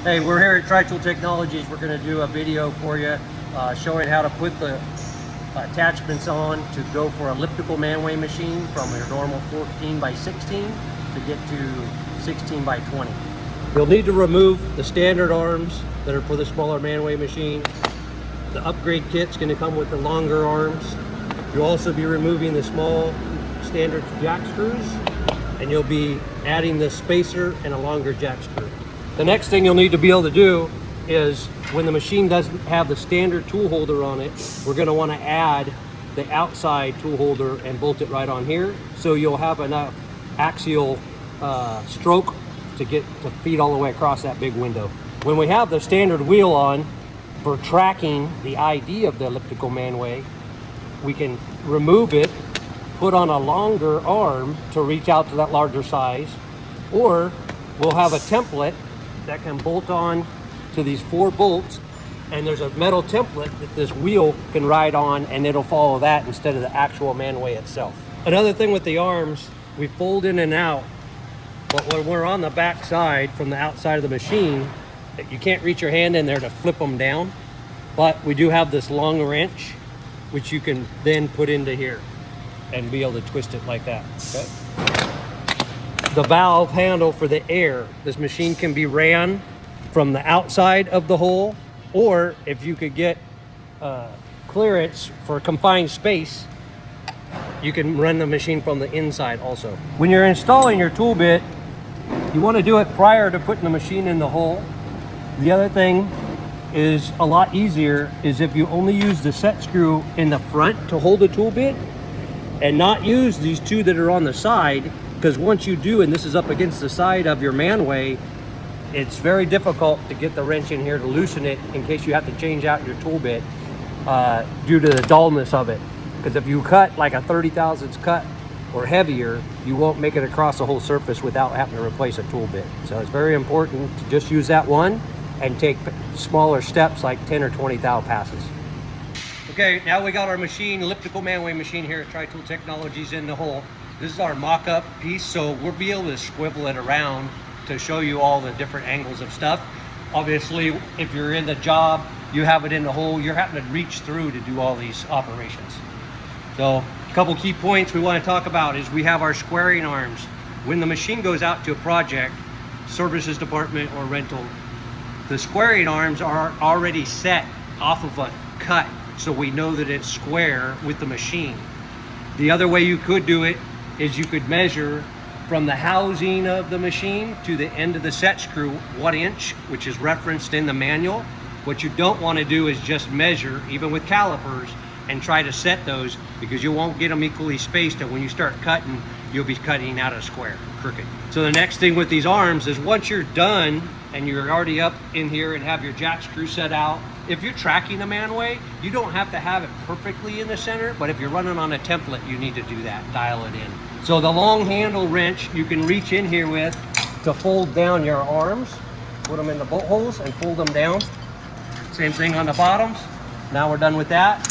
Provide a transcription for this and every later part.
Hey, we're here at Tri-Tool Technologies. We're going to do a video for you showing how to put the attachments on to go for elliptical manway machine from your normal 14 by 16 to get to 16 by 20. You'll need to remove the standard arms that are for the smaller manway machine. The upgrade kit's going to come with the longer arms. You'll also be removing the small standard jack screws, and you'll be adding the spacer and a longer jack screw. The next thing you'll need to be able to do is, when the machine doesn't have the standard tool holder on it, we're going to want to add the outside tool holder and bolt it right on here, so you'll have enough axial stroke to get to feed all the way across that big window. When we have the standard wheel on for tracking the ID of the elliptical manway, we can remove it, put on a longer arm to reach out to that larger size, or we'll have a template that can bolt on to these 4 bolts, and there's a metal template that this wheel can ride on, and it'll follow that instead of the actual manway itself. Another thing with the arms, we fold in and out, but when we're on the back side from the outside of the machine, you can't reach your hand in there to flip them down, but we do have this long wrench which you can then put into here and be able to twist it like that. Okay. The valve handle for the air, this machine can be ran from the outside of the hole, or if you could get clearance for confined space, you can run the machine from the inside also. When you're installing your tool bit, you want to do it prior to putting the machine in the hole. The other thing is a lot easier is if you only use the set screw in the front to hold the tool bit and not use these 2 that are on the side, because once you do, and this is up against the side of your manway, it's very difficult to get the wrench in here to loosen it in case you have to change out your tool bit due to the dullness of it. Because if you cut like a 30 thousandths cut or heavier, you won't make it across the whole surface without having to replace a tool bit. So it's very important to just use that one and take smaller steps like 10 or 20 thou passes. Okay, now we got our machine, elliptical manway machine here at Tri-Tool Technologies in the hole. This is our mock-up piece, so we'll be able to swivel it around to show you all the different angles of stuff. Obviously, if you're in the job, you have it in the hole, you're having to reach through to do all these operations. So a couple key points we want to talk about is we have our squaring arms. When the machine goes out to a project, services department or rental, the squaring arms are already set off of a cut, so we know that it's square with the machine. The other way you could do it is you could measure from the housing of the machine to the end of the set screw 1 inch, which is referenced in the manual. What you don't want to do is just measure, even with calipers, and try to set those, because you won't get them equally spaced, and when you start cutting, you'll be cutting out a square, crooked. So the next thing with these arms is, once you're done and you're already up in here and have your jack screw set out, if you're tracking the manway, you don't have to have it perfectly in the center, but if you're running on a template, you need to do that, dial it in. So the long handle wrench you can reach in here with to fold down your arms, put them in the bolt holes and fold them down. Same thing on the bottoms. Now we're done with that.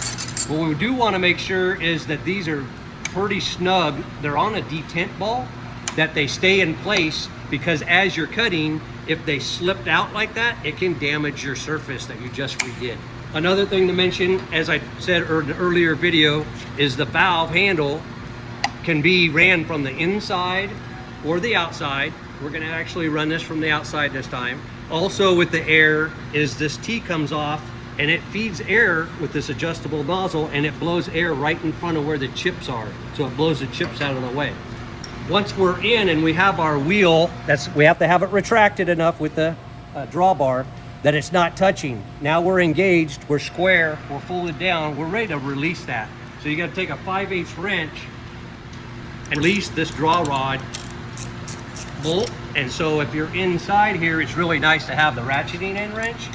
What we do want to make sure is that these are pretty snug. They're on a detent ball, that they stay in place, because as you're cutting, if they slipped out like that, it can damage your surface that you just redid. Another thing to mention, as I said in an earlier video, is the valve handle can be ran from the inside or the outside. We're going to actually run this from the outside this time. Also with the air is this T comes off, and it feeds air with this adjustable nozzle, and it blows air right in front of where the chips are. So it blows the chips out of the way. Once we're in and we have our wheel, we have to have it retracted enough with the drawbar that it's not touching. Now we're engaged, we're square, we're folded down, we're ready to release that. So you got to take a 5/8 wrench and release this draw rod bolt. And so if you're inside here, it's really nice to have the ratcheting end wrench,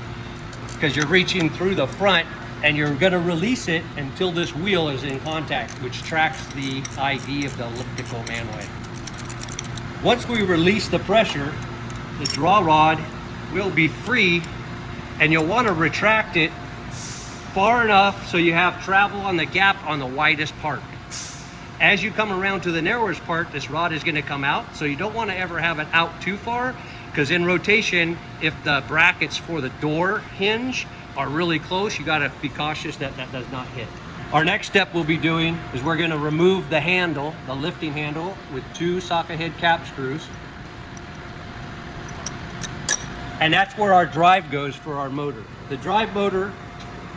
because you're reaching through the front and you're going to release it until this wheel is in contact, which tracks the ID of the elliptical manway. Once we release the pressure, the draw rod will be free, and you'll want to retract it far enough so you have travel on the gap on the widest part. As you come around to the narrowest part, this rod is going to come out, so you don't want to ever have it out too far. because in rotation, if the brackets for the door hinge are really close, you got to be cautious that that does not hit. Our next step we'll be doing is we're going to remove the handle, the lifting handle, with 2 socket head cap screws. And that's where our drive goes for our motor. The drive motor,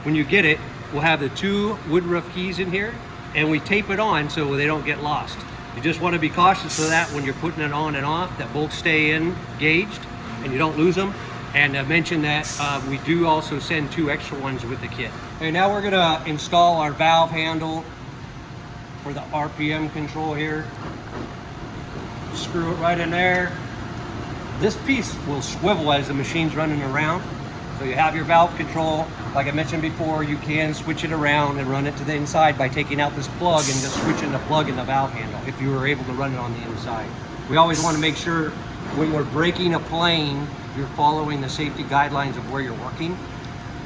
when you get it, will have the 2 woodruff keys in here, and we tape it on so they don't get lost. You just want to be cautious of that when you're putting it on and off, that both stay engaged and you don't lose them. And I mentioned that we do also send 2 extra ones with the kit. Okay, now we're gonna install our valve handle for the RPM control here. Screw it right in there. This piece will swivel as the machine's running around. So you have your valve control. Like I mentioned before, you can switch it around and run it to the inside by taking out this plug and just switching the plug in the valve handle if you were able to run it on the inside. We always want to make sure when we're braking a plane, you're following the safety guidelines of where you're working.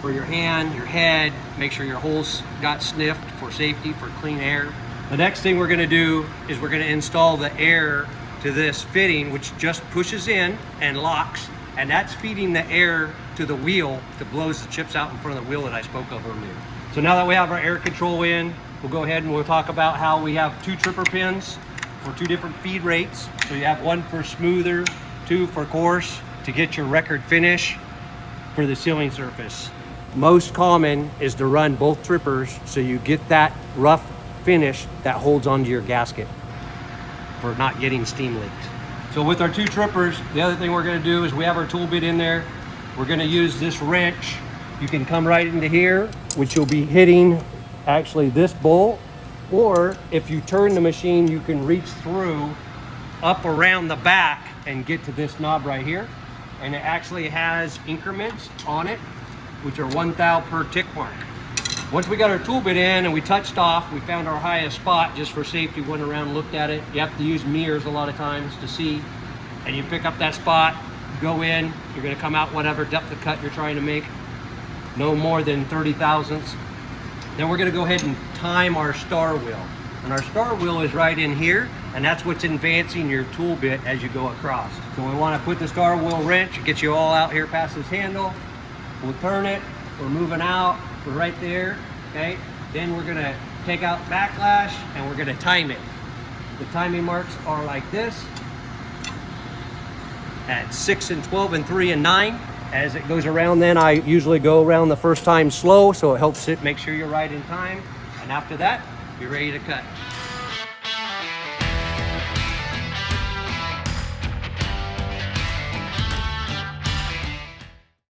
For your hand, your head, make sure your holes got sniffed for safety, for clean air. The next thing we're going to do is we're going to install the air to this fitting, which just pushes in and locks, and that's feeding the air to the wheel that blows the chips out in front of the wheel that I spoke of earlier. So now that we have our air control in, we'll go ahead and we'll talk about how we have 2 tripper pins for 2 different feed rates. So you have 1 for smoother, 2 for coarse, to get your record finish for the sealing surface. Most common is to run both trippers so you get that rough finish that holds onto your gasket for not getting steam leaks. So with our 2 trippers, the other thing we're going to do is we have our tool bit in there. We're going to use this wrench. You can come right into here, which you'll be hitting actually this bolt, or if you turn the machine, you can reach through up around the back and get to this knob right here. And it actually has increments on it, which are 1 thou per tick mark. Once we got our tool bit in and we touched off, we found our highest spot just for safety, went around, looked at it. You have to use mirrors a lot of times to see. And you pick up that spot, go in, you're gonna come out whatever depth of cut you're trying to make. No more than 30 thousandths. Then we're gonna go ahead and time our star wheel. And our star wheel is right in here, and that's what's advancing your tool bit as you go across. So we wanna put the star wheel wrench, get you all out here past this handle. We'll turn it, we're moving out, we're right there, okay? Then we're gonna take out backlash and we're gonna time it. The timing marks are like this, at 6 and 12 and 3 and 9. As it goes around, then I usually go around the first time slow, so it helps it make sure you're right in time. And after that, you're ready to cut.